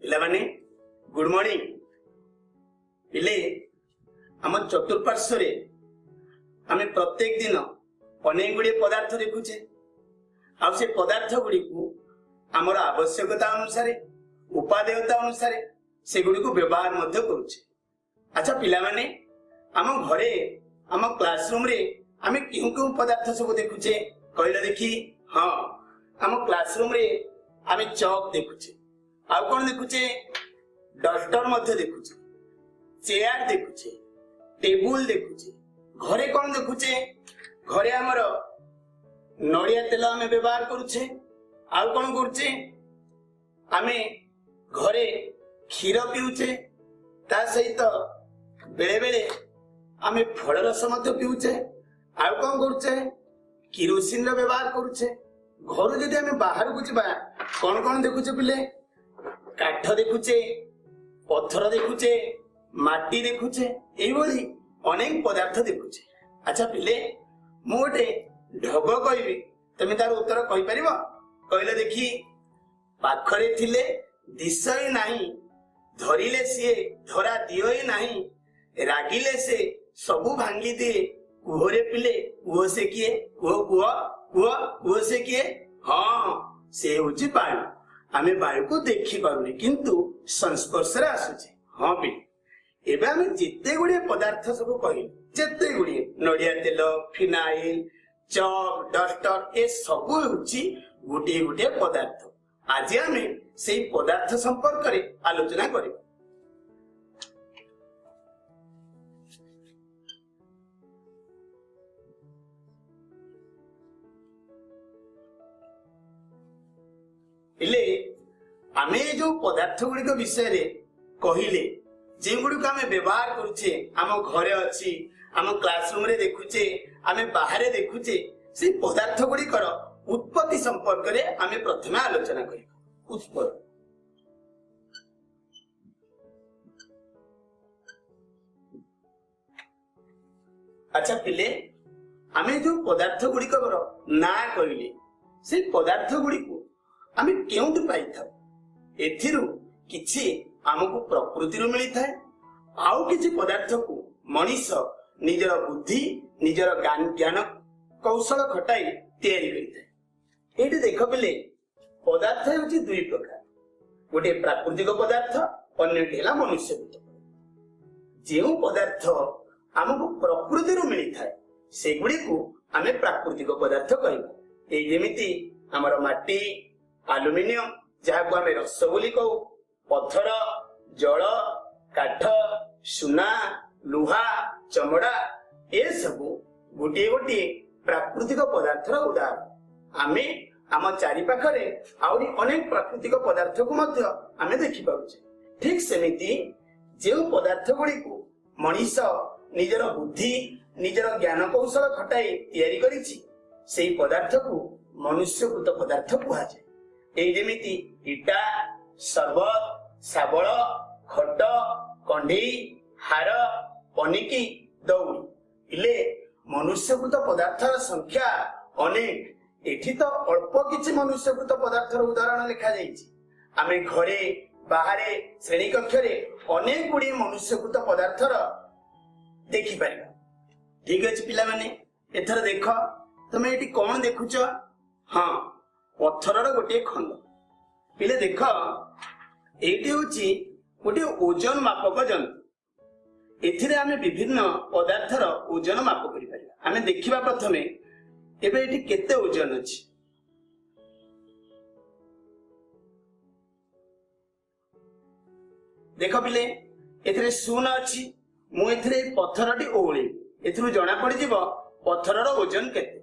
पिला माने good morning. पिले आम चतुर्पार्श्व आम प्रत्येक दिन अनेक गुड़े पदार्थ देखुचे आ से पदार्थ गुड़ी आमर आवश्यकता अनुसार उपादेयता अनुसार से गुड़ी को व्यवहार मध्य करुचे। अच्छा पिला माने आम घरे आम क्लासरूम रे आम क्यों क्यों पदार्थ सब देखुचे कहले देखी। हाँ आम क्लासरूम रे आम चौक देखुचे आउ कौन देखुचे डस्टर मध्य देखुचे चेयर देखुचे टेबुल देखुचे। घरे कौन देखुचे घरे आमर नड़िया तेल आम व्यवहार करुचे आउ कौन करुचे आमे घरे क्षीर पीउचे ता सहित बेले बेले आमे फल रस मध्य पीउचे आउ कौन करुचे किरोसिन रो व्यवहार करुचे। घर जदि आमे बाहर को जिबा कौन कौन देखुचे पिले काठ देखुचे पत्थर देखुचे माटी देखुचे एइबोली अनेक पदार्थ देखुचे। अच्छा पिले मु गोटे ढग कहबी तमे तार उत्तर कहि परिबो कहले देखी। पाखरे थिले दिसई नाही धरिले सिए धरा दियोई नाही रागिले से सबु भांगी दिए कुहरे पिले कुह से किए कुह कुह कुह कुह से किए। हाँ से होची वायु आमे वायु को देखि पारुनी किंतु संस्पर्श रे आसुचे। हाँ पिले एबे आमे जिते गुड़े पदार्थ सब कहि जिते गुड़े नड़िया तेल फिनाइल चॉक डस्टर ए सब होची गुटे गुटे पदार्थ। आज आमे सेई पदार्थ संपर्क रे आलोचना करिबा। इले आमे जो पदार्थ गुड़िक विषय रे कहिले जे गुड़िक आमे व्यवहार करूचे आम घरे अछि आम क्लासरूम रे देखुचे आमे बाहरे देखुचे से पदार्थ गुड़िकर उत्पत्ति संपर्क रे आमे प्रथमे आलोचना करिबा। उत्पत्ति अच्छा पिले आमे जो पदार्थ गुड़िकर ना कहिले से पदार्थ गुड़िक आमे केउंटु पाई था एथिरु किछि आमको प्रकृति रो मिली थाए आउ किछि पदार्थ को मनीष निजर बुद्धि निजर ज्ञान कौशल खटाई तैयारी करि थाए। एठी देखो पिले पदार्थ होछि दुई प्रकार गोटे प्राकृतिक पदार्थ अन्यटी हैला मनुष्यभूत। जेउ पदार्थ आमको प्रकृति रो मिली थाए सेगुडी को आमे प्राकृतिक पदार्थ कहबा। ए जेमिति हमर माटी एल्युमिनियम जहाँ को आमे रस बोली कहू पत्थर जल काठ सुना लुहा चमड़ा ए सबु गोटे गोटे प्राकृतिक पदार्थर उदाहरण। आमे आम चारि पाखरे आउरी अनेक प्राकृतिक पदार्थ को मध्य आमे देखि पाउछे। ठीक सेमिति जेउ पदार्थ गुडी को मनीष निजर बुद्धि निजर ज्ञान कौशल खटाई तैयारी करिछि सेही पदार्थ को मनुष्यकृत पदार्थ कुहा जाय। एई जेमिति इटा सरबत शाबळ खट कंढी हार पनिकी दौड़ी इले मनुष्यकृत पदार्थर संख्या अनेक। एठी तो अल्प किछि मनुष्यकृत पदार्थर उदाहरण लिखा जाइछि। आमे घरे बाहरे श्रेणी कक्षरे अनेक गुडी मनुष्यकृत पदार्थर देखि पारिबा। ठीक अछि पिला माने एथर देख तमे एठी कोन देखुछ। हाँ पत्थरर गोटे खंड पिले देख एठी होची गोटे ओजन मापक जंतु। एथिरे आमे विभिन्न पदार्थर ओजन माप करि परिबा। आमे देखिबा प्रथमे एबे एठी केते ओजन अछि। देख पिले एथिरे शून्य अछि मु एथिरे पत्थरटी ओळी एथिरु जणा पड़ि जिवो पत्थरर ओजन केते।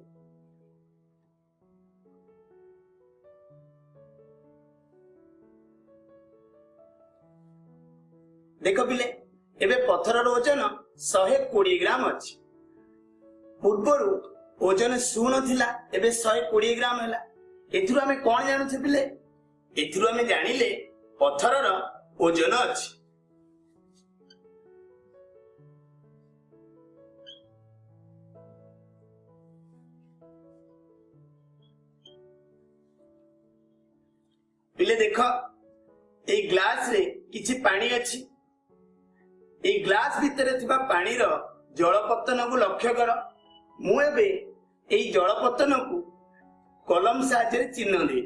देख पिले एबे पत्थरर ओजन 120 ग्राम अछि। पूर्वरु ओजन 0 थिला एबे 120 ग्राम हैला। एथिरु आमे कोन जानु छे पिले एथिरु आमे जानिले पत्थरर ओजन अछि। पिले देख ए ग्लास रे किछि पानी अछि। ए ग्लास भितरे थिबा पानी रो जलपतन को लक्ष्य कर। मु एबे ए जलपतन को कलम साहाय्य चिन्ह दे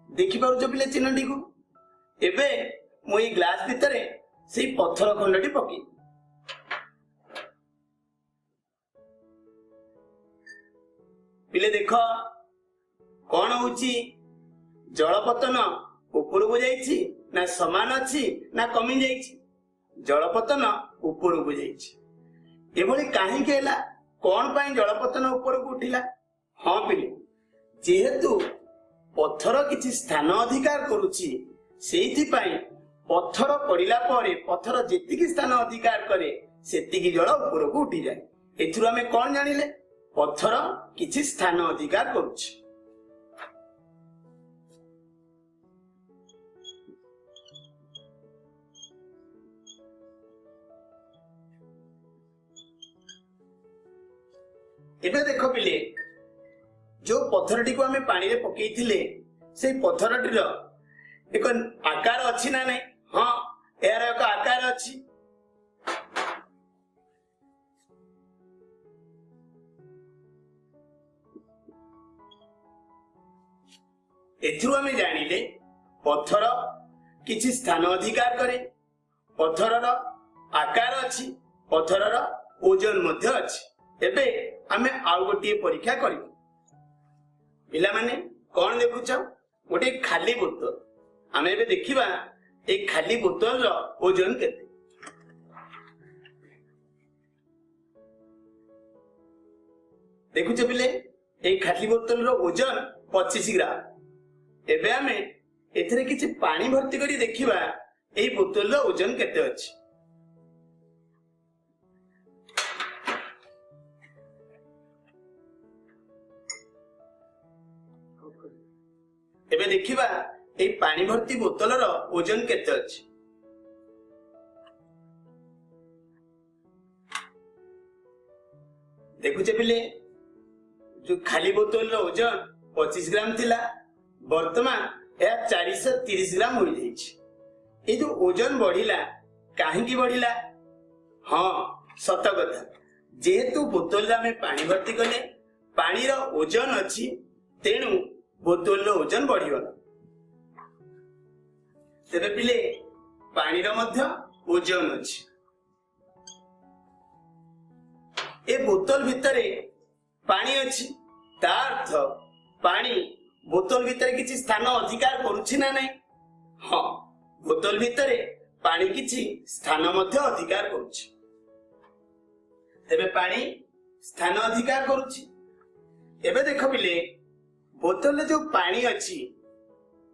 देखि पारुछ पिले चिन्हटी को। एबे मु ए ग्लास भितरे से पत्थर खंडटी पकी पिले देख कौन होची जलपतन ऊपर को जाइछि ना समान अछि ना कमी जाइछि। जलपतन ऊपर को जाइछि। एभली काहे केला कौन पाई जलपतन ऊपर को उठिला। हाँ पिले जेहेतु पत्थर किछि स्थान अधिकार करुछि सेथि पाई पत्थर पड़िला परे पत्थर जेतिकी स्थान अधिकार करे सेतिकी जल ऊपर को उठी जाए। एथुरु हमें कौन जानिले पत्थर किछि स्थान अधिकार करुछि। एबे देखो पिले जो पत्थरटी को हमें पानी रे पकेइथिले से पत्थरटीर एक आकार अछि ना नहीं। हाँ यार एक आकार अछि। एथुरु हमें जानिले पत्थर किछि स्थान अधिकार करे। पत्थरर आकार अछि पत्थरर ओजन मध्य अछि। एबे हमें आउ गोटे परीक्षा करिबो। पिला माने कौन देखुछ गोटे खाली बोतल। हमें एबे देखिबा ए खाली बोतल रो ओजन केते। देखुछ पिले ए खाली बोतल रो ओजन 25 ग्राम। एबे हमें एथरे किछि पानी भर्ती करी देखिबा ए बोतल रो ओजन केते अछि। एबे देखिबा ए पानी भर्ती बोतल रो ओजन केते अछि। देखुचे पिले जो खाली बोतल रो ओजन 25 ग्राम थिला वर्तमान या 430 ग्राम हो जाइछि। ए जो ओजन बढ़िला काहे की बढ़िला। हाँ सत कथा जेहेतु बोतल रे हमें पानी भर्ती कले पानी रो ओजन अछि तेनु बोतल रो ओजन बढ़िगला। तेरे पिले पानी रो मध्य ओजन अछि। ए बोतल भितरे पानी अछि ता अर्थ पानी बोतल भितरे किछि स्थान अधिकार करूछि ना नहीं। हाँ बोतल भितरे पानी किछि स्थान मध्य अधिकार करूछि। तेबे पानी स्थान अधिकार करूछि। एबे देखो पिले बोतल रे जो पानी अछि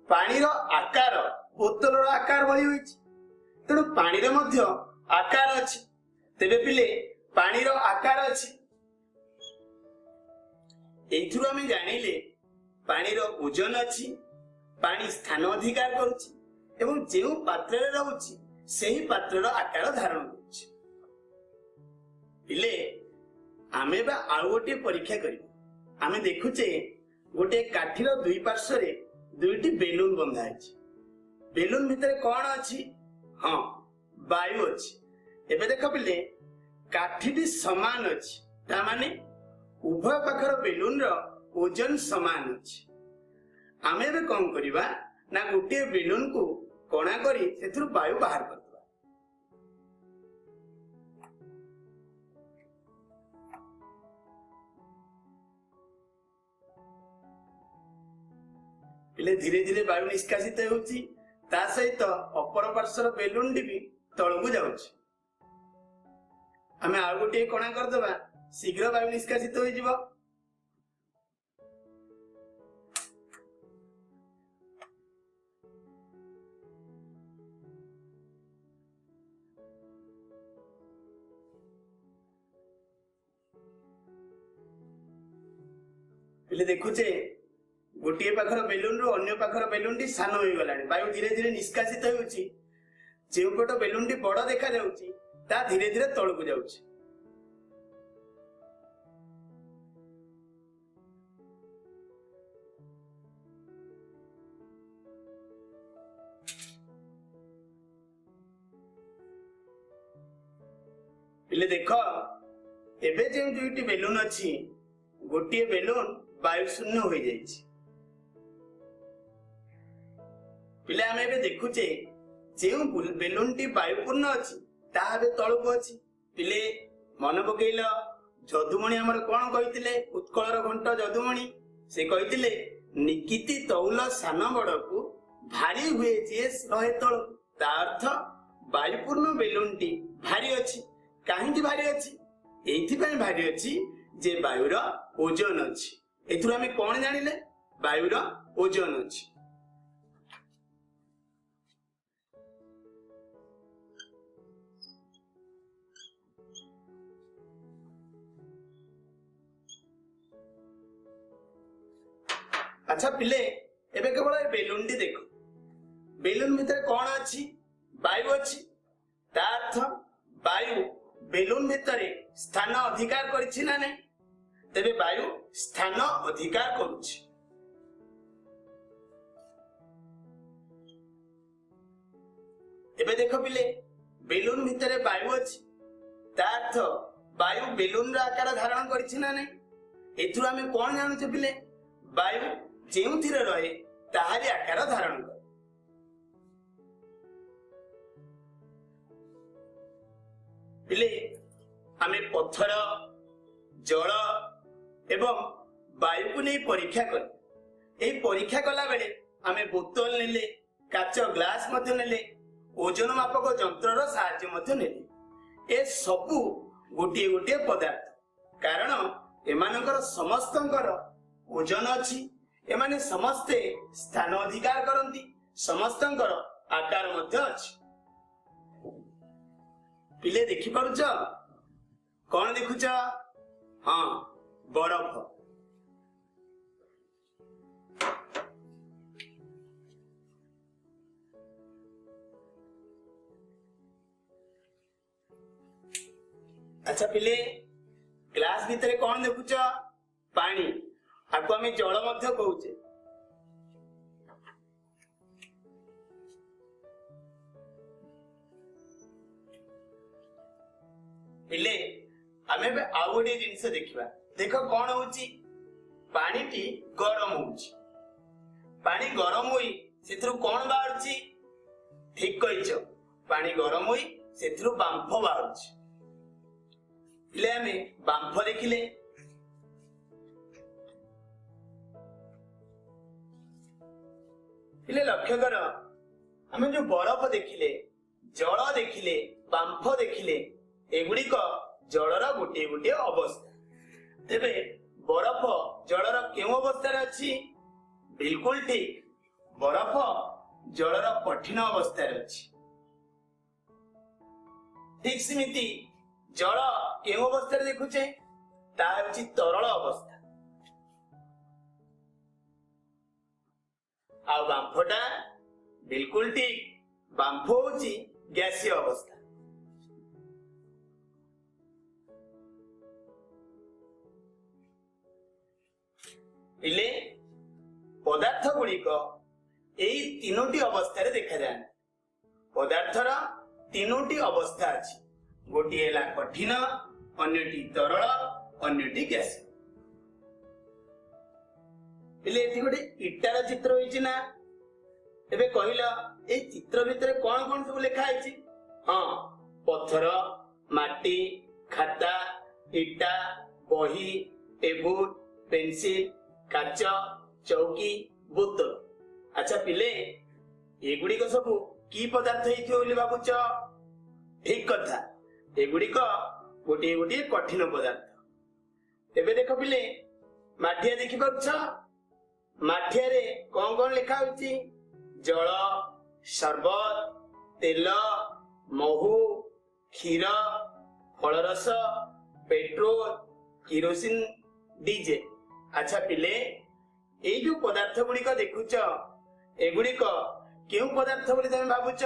पानी रो आकार बोतल रो आकार भली होइछि तेणु पानी रे मध्य आकार अछि। तेबे पिले पानी रो आकार अछि। एथुरु हमें जानिले पानी रो ओजन अछि पानी स्थान अधिकार करूछि एवं जेउ पात्र रे रहउछि सेही पात्र रो आकार धारण करूछि। पिले आमे बा आउ गोटे परीक्षा करिबो। आमे देखुचे गोटे काठीर दुई पार्श्व रे दुईटी बेलून बंधा अछि। बेलून भितरे कौन अछि। हाँ वायु अछि। एबे देख पिले काठीटी समान अछि ता माने उभय पाखर बेलून रो ओजन समान अछि। आमे एबे कोन करिबा ना गोटे बेलून को कोणा करी सेथुरु वायु बाहर करदबा। पिले धीरे धीरे वायु निष्कासित होउछि ता सहित अपर पार्श्वर बेलून डी भी तळकु जाउछि। हमें आउ गोटे कोणा करदबा शीघ्र वायु निष्कासित होई जिवो। पिले देखुचे गोटे पाखर बेलून रो अन्य पाखर बेलून टी सान होई गलानी। वायु धीरे धीरे निष्कासित होउछि। जेउ पट बेलून टी बड़ देखा जाउछि ता धीरे धीरे तळकु जाउछि। पिले देख एबे जे दुईटी बेलून अछि गोटे बेलून वायु शून्य हो जाइछि। पिले आमे एबे देखुचे जे बेलून टी वायुपूर्ण अछि ताहा बे तळको अछि। पिले मन पकेइल जदुमणि हमर कोन कहितिले उत्कलर घंट जदुमणि से कहितिले निकिति तौल सान बड़कू भारी हुए जे रहे तळकू। ता अर्थ वायुपूर्ण बेलून टी भारी अछि। काहेकि भारी अछि? एथि पय भारी अछि जे वायुर ओजन अछि। एथुर आमे कोन जानिले वायुर ओजन अछि। अच्छा पिले एबे केवल बेलून टी देखो बेलून भितर कोन अछि वायु अछि। ता अर्थ वायु बेलून भितर स्थान अधिकार करिछि ना नै? तेबे वायु स्थान अधिकार करुछि। एबे देखो पिले बेलून भितर वायु अछि ता अर्थ वायु बेलून रा आकार धारण करिछि ना नै? एथुर आमे कोन जानुछे पिले वायु जेउथिरे रहे ताहारी आकार धारण करे। पिले आमे पत्थर जल एवं वायु को नहीं परीक्षा कर ए परीक्षा कला बेले आमे बोतल नेले काच ग्लास मध्य नेले ओजन मापक यंत्र साहाय्य मध्य नेले। ए सबु गोटे गोटे पदार्थ कारण एमानकर समस्तंकर ओजन अछि। एमाने समस्ते स्थान अधिकार करंती समस्तंकर आकार मध्य अछि। पिले देखि पारुछ कोन देखुछ? हाँ बरफ। अच्छा पिले ग्लास भितर कोन देखुछ? पानी। आको आमे जल मध्य कहूचे। पिले आमे बे आउ गोटे जिनिस देखिबा। देखो कोन होउची पानी टी गरम होउची। पानी गरम होई सेथरु कोन बाहरची? ठीक कहिछ पानी गरम होई सेथरु बांफ बाहरची। पिले आमे बांफ देखिले पिले लक्ष्य कर आमे जो बरफ देखिले जल देखिले बांफ देखिले एगुड़िक जलर गोटे गोटे अवस्था। तेबे बरफ जलर केउ अवस्था अछि? बिल्कुल ठीक बरफ जलर कठिन अवस्था अछि। ठीक सेमिति जल केउ अवस्था देखुचे? ता अछि तरल अवस्था। आ बांफटा बिल्कुल ठीक बांफ होची गैसीय अवस्था। पिले पदार्थ गुड़िक एई तीनोटी अवस्था रे देखा जाए। पदार्थर तीनोटी अवस्था अछि। गोटी हेला कठिन अन्यटी तरल अन्यटी गैसीय। पिले एठी गोटे इटार चित्र होइछि ना? एबे कहिला ए चित्र भितर कोन कोन सब लिखा आइछि? हां पत्थर माटी खाता इटा बही टेबुल पेंसिल काच चौकी बोतल। अच्छा पिले एगुड़िक सब की पदार्थ हेइथियो बोली भाबुछ? ठीक कथा एगुड़िक गोटे गोटे कठिन पदार्थ। एबे देखो पिले माठिया देखि पारुछ? माठिया रे कोन कोन लिखा होइछि? जल शरबत तेल महू क्षीर फलरस पेट्रोल किरोसिन डीजे। अच्छा पिले एई जो पदार्थ गुड़िक देखुछ एगुड़िक केउ पदार्थ बोली तमे भाबुछ?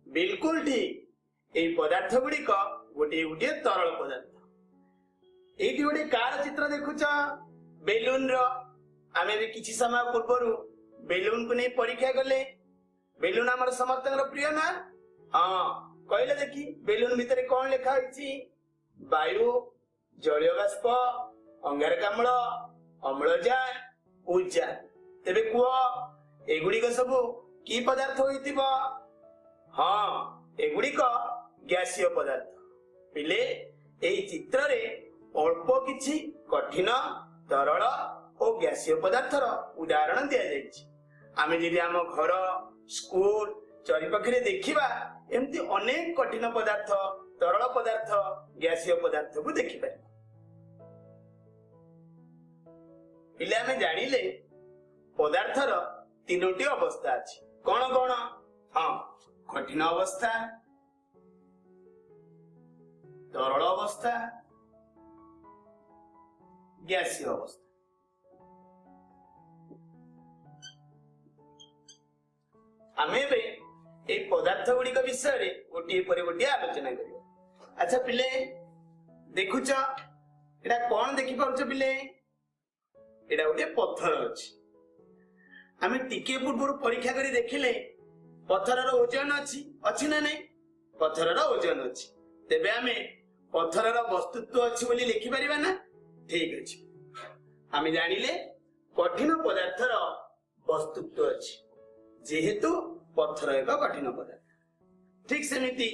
बिल्कुल ठीक एई पदार्थ गुड़िक गोटे गोटे तरल पदार्थ। एइटी गोटे कार चित्र देखुछ बेलून रो। आमे भी किछि समय पूर्वरु बेलून को नहीं परीक्षा कले। बेलून हमर समर्थकर प्रिय ना? हां कहले देखी बेलून भितर कौन लिखा होइछि वायु जलीय बाष्प अंगारकाम्ल अम्लजान उर्जा तेबे कुह एगुड़िक सब की पदार्थ होइतिबो हाँ एगुड़िक गैसीय पदार्थ पिले एई चित्र रे अल्प किछि कठिन तरल और गैसीय पदार्थर उदाहरण दिया जाइछि आमे जदि आम घर स्कूल चारिपाखरे देखिबा एमती अनेक कठिन पदार्थ तरल पदार्थ गैसीय पदार्थ को देखि पारे पिले आमे जानिले पदार्थर तीनोटी अवस्था अछि कौन कौन हाँ कठिन अवस्था तरल अवस्था गैसीय अवस्था आमे बे ए पदार्थ गुड़िक विषय रे गोटे पर गोटे आलोचना करिया अच्छा पिले देखुछ एटा कोन देखि पारुछ पिले एटा गोटे पत्थर अछि आमे टिके पूर्व परीक्षा करी देखिले पत्थरर ओजन अछि ना नहीं पत्थरर ओजन अछि तेबे आमे पत्थरर वस्तुत्व अछि बोली लिखि परिबा ना ठीक अछि आमे जानिले कठिन पदार्थर वस्तुत्व अछि जेहेतु पत्थर एक कठिन पदार्थ ठीक सेमिति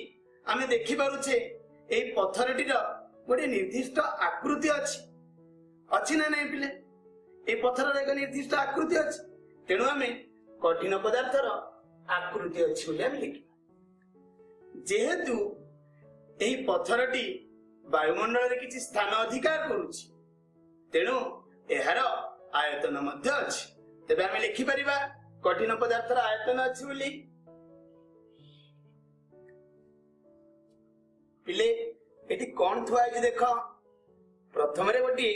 आमे देखि पारुछे ए पत्थरटीर गोटे निर्दिष्ट आकृति अछि ना नहीं पिले ए पत्थरर एक निर्दिष्ट आकृति अछि तेणु आमे कठिन पदार्थर आकृति अछि बोली आमे लिखिबा जेहेतु एही पत्थरटी वायुमंडल रे किछि स्थान अधिकार करूछि तेणु एहार आयतन मध्य अछि तेबे आमे लिखि परिबा कठिन पदार्थर आयतन अछि बोली पिले एटी कोन थुआ अछि देख प्रथम रे गोटी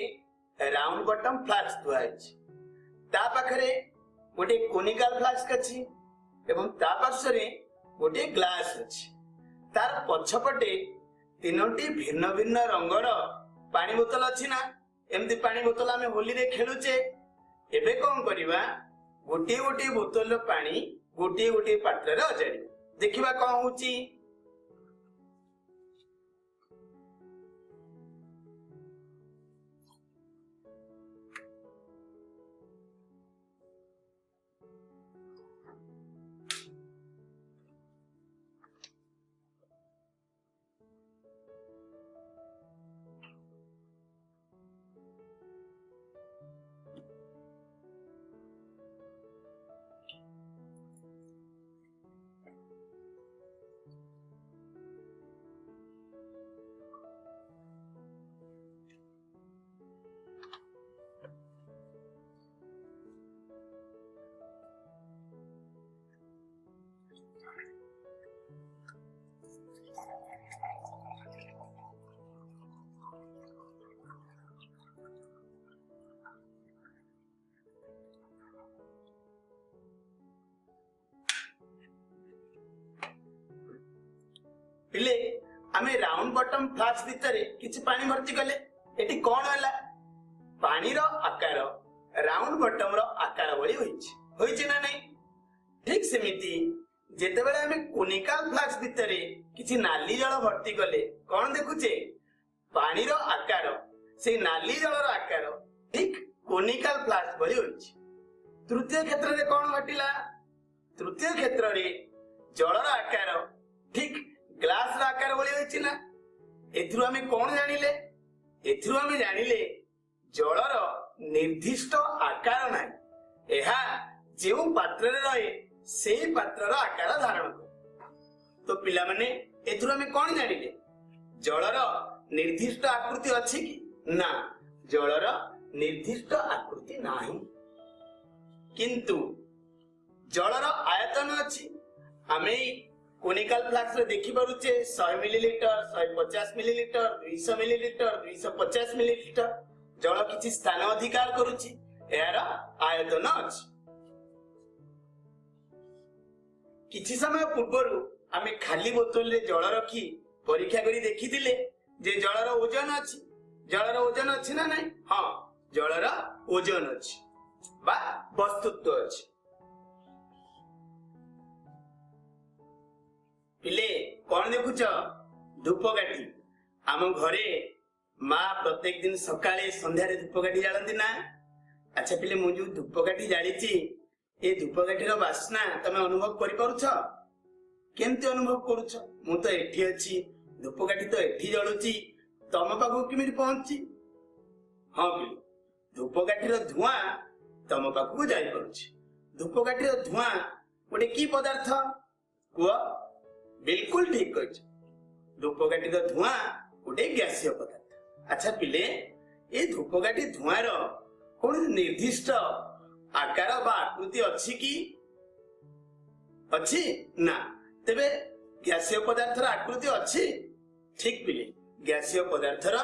राउंड बॉटम फ्लास्क थुआ अछि ता पाखरे गोटे कोनिकल फ्लास्क अछि एवं ता पार्श्वरे गोटे ग्लास अछि तार पछपटे तीनोटी भिन्न भिन्न रंगर पानी बोतल अछि ना एमती पानी बोतल आमे होली रे खेलुचे एबे कोन करिबा गोटे गोटे बोतल पानी गोटे गोटे पात्र रे अजाड़ी देखिबा कोन होची पिले आमे राउंड बॉटम फ्लास्क भितरे किछि पानी भर्ती कले एटी कोन होला पानी रो आकार राउंड बॉटम रो आकार भली होइछि ना नहीं ठीक सेमिति जेते बेले आमे कोनिकल फ्लास्क भितरे किछि नाली जल भर्ती कले कोन देखुचे पानी रो आकार से नाली जल रो आकार ठीक कोनिकल फ्लास्क भली होइछि तृतीय क्षेत्र रे कोन घटिला तृतीय क्षेत्र रे जल रो आकार ठीक ग्लास रो आकार भली होइछि ना एथुरु आमे कोन जानिले एथुरु आमे जानिले जलर निर्दिष्ट आकार नाही एहा जेउ पात्र रे रहे सेही पात्रर आकार धारण करे तो पिला माने एथुरु आमे कोन जानिले जलर निर्दिष्ट आकृति अछि कि ना जलर निर्दिष्ट आकृति नाही किंतु जलर आयतन अछि आमे कोनिकल फ्लास्क रे देखि पारुचे 100 मिलीलीटर 150 मिलीलीटर 200 मिलीलीटर 250 मिलीलीटर जल किछि स्थान अधिकार करूछि एहार आयतन अछि किछि समय पूर्वरु आमे खाली बोतल रे जल रखी परीक्षा करी देखिथिले जे जलर ओजन अछि ना नहीं हां जलर ओजन अछि बा वस्तुत्व अछि पिले कौन देखुच धूपकाठी आम घरे माँ प्रत्येक दिन सकाळे संध्यारे धूपकाठी जालती ना। अच्छा पिले मु जो धूपकाठी जाली ए धूपकाठीर बास्ना तमे अनुभव करि पारुछ केमती अनुभव करुछ मु तो एठी अछि धूपकाठी तो एठी जळुची तम पाखु केमिति पहुंची। हाँ पिले धूपकाठीर धुआं तम पाखु जाई पारुछ। धूपकाठीर धुआं गोटे की पदार्थ कुह बिल्कुल ठीक कहिछ धूपकाठीर धुआं गोटे गैसीय पदार्थ। अच्छा पिले ए धूपकाठी धुआंर कौन निर्दिष्ट आकार बा आकृति अच्छी की अच्छी ना तेबे गैसीय पदार्थर आकृति अच्छी ठीक पिले गैसीय पदार्थर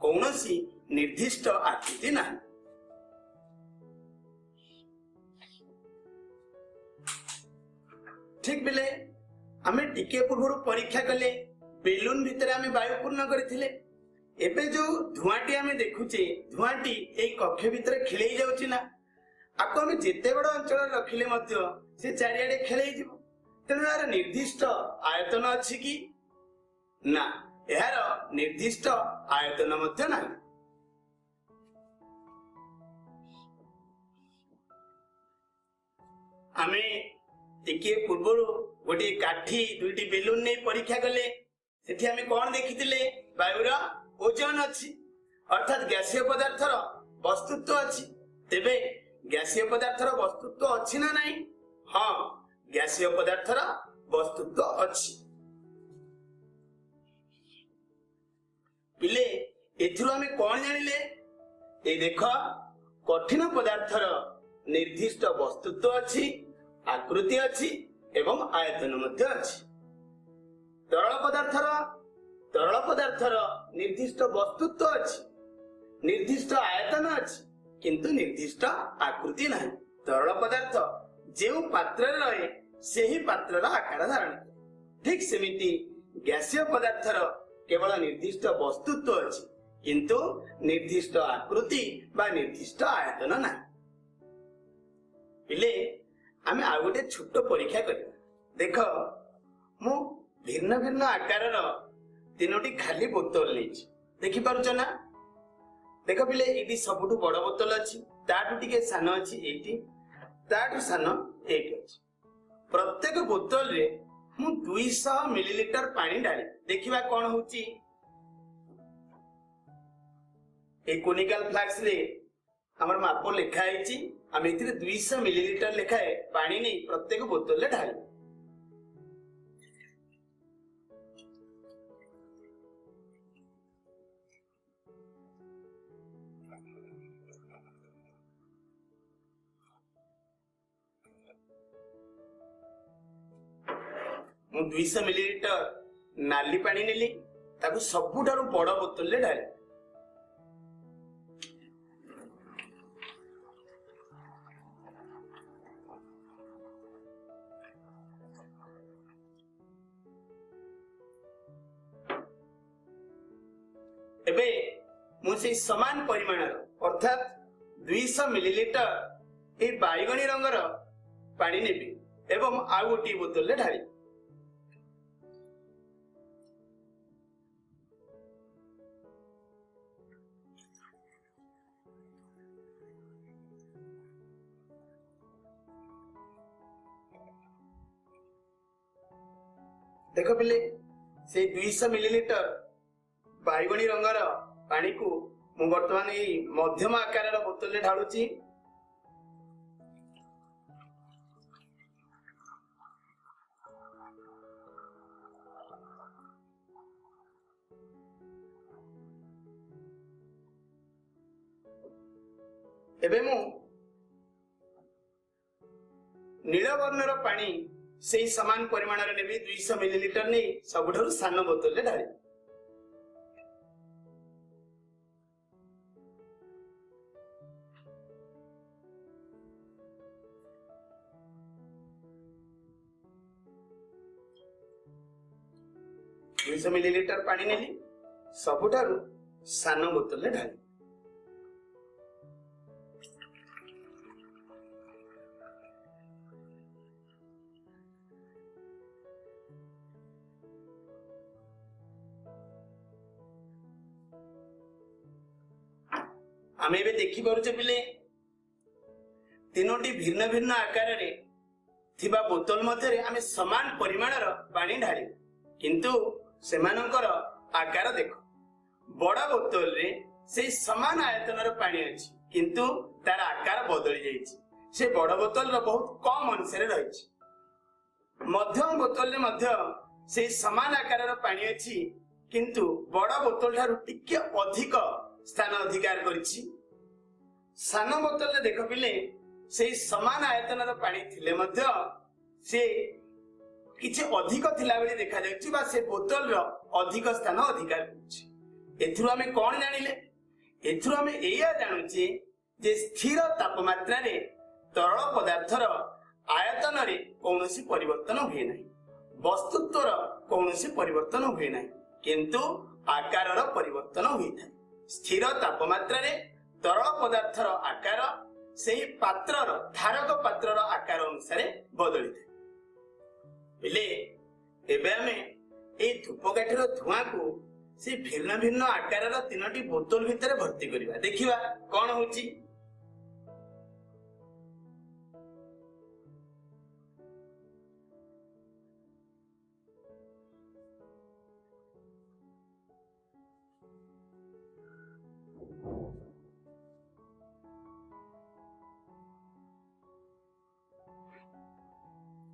कौनसी निर्दिष्ट आकृति ना। ठीक पिले आमे टिके पूर्व परीक्षा कले बेलून भितर आमे वायु पूर्ण करथिले एबे जो धुआंटी आमे देखुचे धुआंटी ए कक्ष भितर खेलै जाउची ना आको आमे जेते बड़ अंचल रखिले मध्य से चारियाडे खेलै जिवो तेणु यार निर्दिष्ट आयतन अछि कि ना यार निर्दिष्ट आयतन मध्य ना। आमे टिके पूर्व गोटे काठी दुईटी बेलून नै परीक्षा कले सेठी आमे कोन देखितिले वायुर ओजन अच्छी अर्थात गैसीय पदार्थर वस्तुत्व अच्छी तेबे गैसीय पदार्थर वस्तुत्व अच्छी ना नहीं। हाँ गैसीय पदार्थर वस्तुत्व अच्छी पिले एथिरु आमे कोन जानिले ए देख कठिन पदार्थर निर्दिष्ट वस्तुत्व अच्छी आकृति अच्छी एवं आयतन मध्य अच्छी। तरल पदार्थर निर्दिष्ट वस्तुत्व अच्छी निर्दिष्ट आयतन अच्छी किंतु निर्दिष्ट आकृति नहीं। तरल पदार्थ जो पात्र रहे से ही पात्रर आकार धारण ठीक सेमिति गैसीय पदार्थर केवल निर्दिष्ट वस्तुत्व अच्छी किंतु निर्दिष्ट आकृति बा निर्दिष्ट आयतन नहीं। पिले आमे आ गोटे छोट परीक्षा करिया देख मु भिन्न भिन्न आकारर तीनोटी खाली बोतल लेछि देखि पारुछ ना देख पिले एटी सबुठु बड़ बोतल अछि ताठु टिके सान अछि एटी ताठु सान एटी अछि प्रत्येक बोतल रे मु 200 मिलीलीटर पानी डाली देखिबा कोन होची ए कोनिकल फ्लास्क रे हमर माप लिखा आइछि हम एथिरे 200 मिलीलीटर लेखाए पानी नै प्रत्येक बोतल रे ढाली मु 200 मिलीलीटर नाली पानी नेली ताकू सबुठारु बड़ बोतल रे ढाली एबे मु से समान परिमाणर अर्थात 200 मिलीलीटर ए बाईगणी रंगर पानी नेबी एवं आ गोटी बोतल रे ढाली देख पिले से 200 मिलीलीटर बाईगणी रंगर पानी को मु वर्तमान एई मध्यम आकार बोतल रे ढालुची एबे मु नील वर्णर पानी से समान परिमाण ने 200 मिलीलीटर नहीं सबुठारु सान बोतल रे ढाली दुईश मिलीलीटर पानी नेली सबुठारु सान बोतल रे ढाली आमे एबे देखि पारुछे पिले तीनोटी भिन्न भिन्न आकार रे थिबा बोतल मध्यरे आमे समान परिमाणर पानी ढाली किंतु सेमानकर आकार देखो बड़ बोतल रे से समान आयतनर पानी अछि किंतु तार आकार बदली जाइछि से बड़ बोतल रो बहुत कम अंश रे रहिछि मध्यम बोतल रे मध्य से समान आकार पानी अछि किंतु बड़ बोतल ठारू टिके अधिक स्थान अधिकार करिछि सान बोतल रे देख पिले से समान आयतनर पानी थिले मध्य से किछि अधिक थिला बेली देखा जाउछि बा से बोतल रो अधिक स्थान अधिकार करिछि एथुरु आमे कोन जानिले एथुरु आमे एया जानुछि जे स्थिर तापमात्रा रे तरल पदार्थर आयतन रे कोनोसी परिवर्तन हुए नाही वस्तुत्वर कोनोसी परिवर्तन हुए नाही किंतु आकारर परिवर्तन हुई थाए स्थिर तापमात्रा रे तरल पदार्थर आकार सेही पात्रर धारक पात्रर आकार अनुसार बदली थाए बिले एबे आमे ए धूपकाठीर धुआं को से भिन्न भिन्न आकारर तीनोटी बोतल भितर भर्ती करिवा देखिवा कोन होची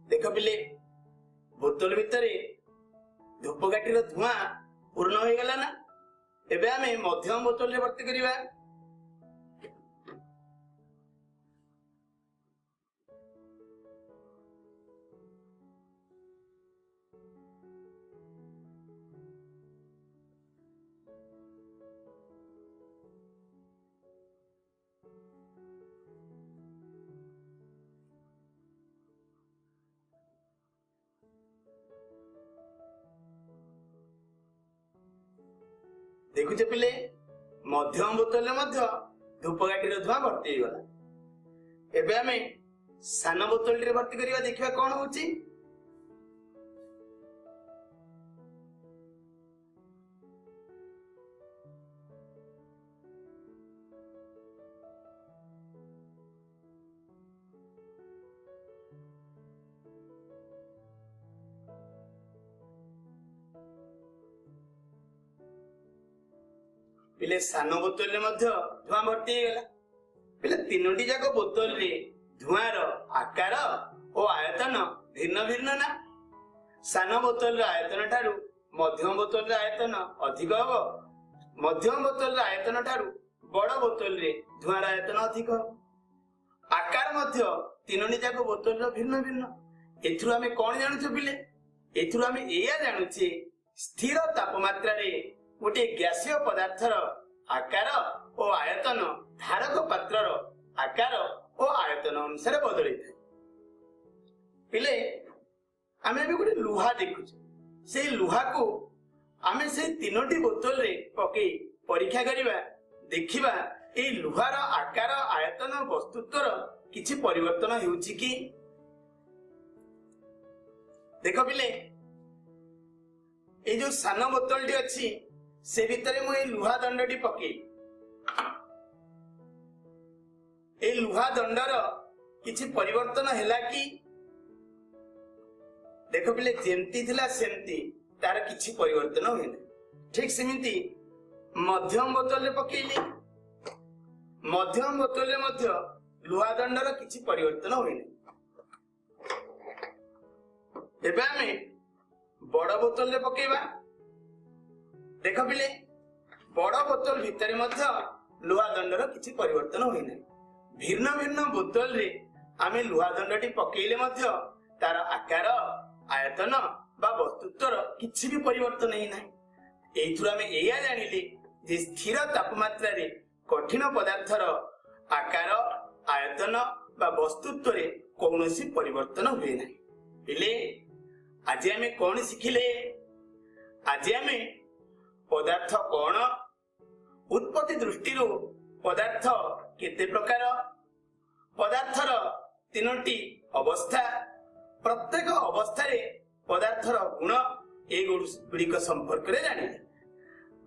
देख पिले बोतल भितरे धूपकाठीर धुआं पूर्ण हो गला ना एबे आमे मध्यम बोतल रे भर्ती करिवा देखुचे पिले मध्यम बोतल मध्य धूपकाठीर धुआं भर्ती हो गला एबे आमे सान बोतल रे भर्ती करिवा देखिवा कोन होची पिले सान बोतल रे मध्य धुआं भर्ती हो गला पिले तीनोटी जाक बोतल रे धुआं रो आकार और आयतन भिन्न भिन्न ना सान बोतल रो आयतन ठारू मध्यम बोतल रे आयतन अधिक हबो मध्यम बोतल रे आयतन ठारू बड़ बोतल रे धुआं रो आयतन अधिक हबो आकार मध्य तीनोटी जाक बोतल रो भिन्न भिन्न एथुरु आमे कोन जानुछु पिले एथुरु आमे एया जानुछि स्थिर तापमात्रा रे गोटे गैसीय पदार्थर आकार और आयतन धारक पात्रर आकार और आयतन अनुसार बदली थाए पिले आमे भी गोटे लुहा देखुचे से लुहा को आमे से तीनोटी बोतल रे पके परीक्षा करिवा देखिबा ए लुहार आकार आयतन वस्तुत्वर किछि परिवर्तन हेउछि कि देख पिले ए जो सान बोतल टी अछि से भितरे मु ए लुहा दंडटी पके ए लुहा दंडर किछि परिवर्तन हैला कि देखो पिले जेमती थिला सेमती तार किछि परिवर्तन होइना ठीक सेमिति मध्यम बोतल रे पकेइली मध्यम बोतल रे मध्य लुहा दंडर किछि परिवर्तन होइना एबे आमे बड़ बोतल रे पकेइबा देख पिले बड़ बोतल भितर मध्य लुहा दंडर किछि परिवर्तन होइना भिन्न भिन्न बोतल रे आमे लुहा दंडटी पकेइले मध्य तार आकार आयतन बा वस्तुत्वर किछि भी परिवर्तन नै नै एथुरा आमे एया जानिले जे स्थिर तापमात्रा रे कठिन पदार्थर आकार आयतन बा वस्तुत्व रे कोनोसी परिवर्तन हुए नै पिले आज आमे कोन सिखिले आज आमे पदार्थ कौन उत्पत्ति दृष्टि पदार्थ केते प्रकार पदार्थर तीनोटी अवस्था प्रत्येक अवस्था रे पदार्थर गुण ए गुड़िक संपर्क रे जानिले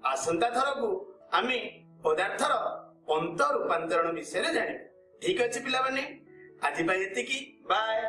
आसंता थर को आमे पदार्थर अंत रूपांतरण विषय जानिबे। ठीक अछि पिलामाने, आज एतिकी बाय।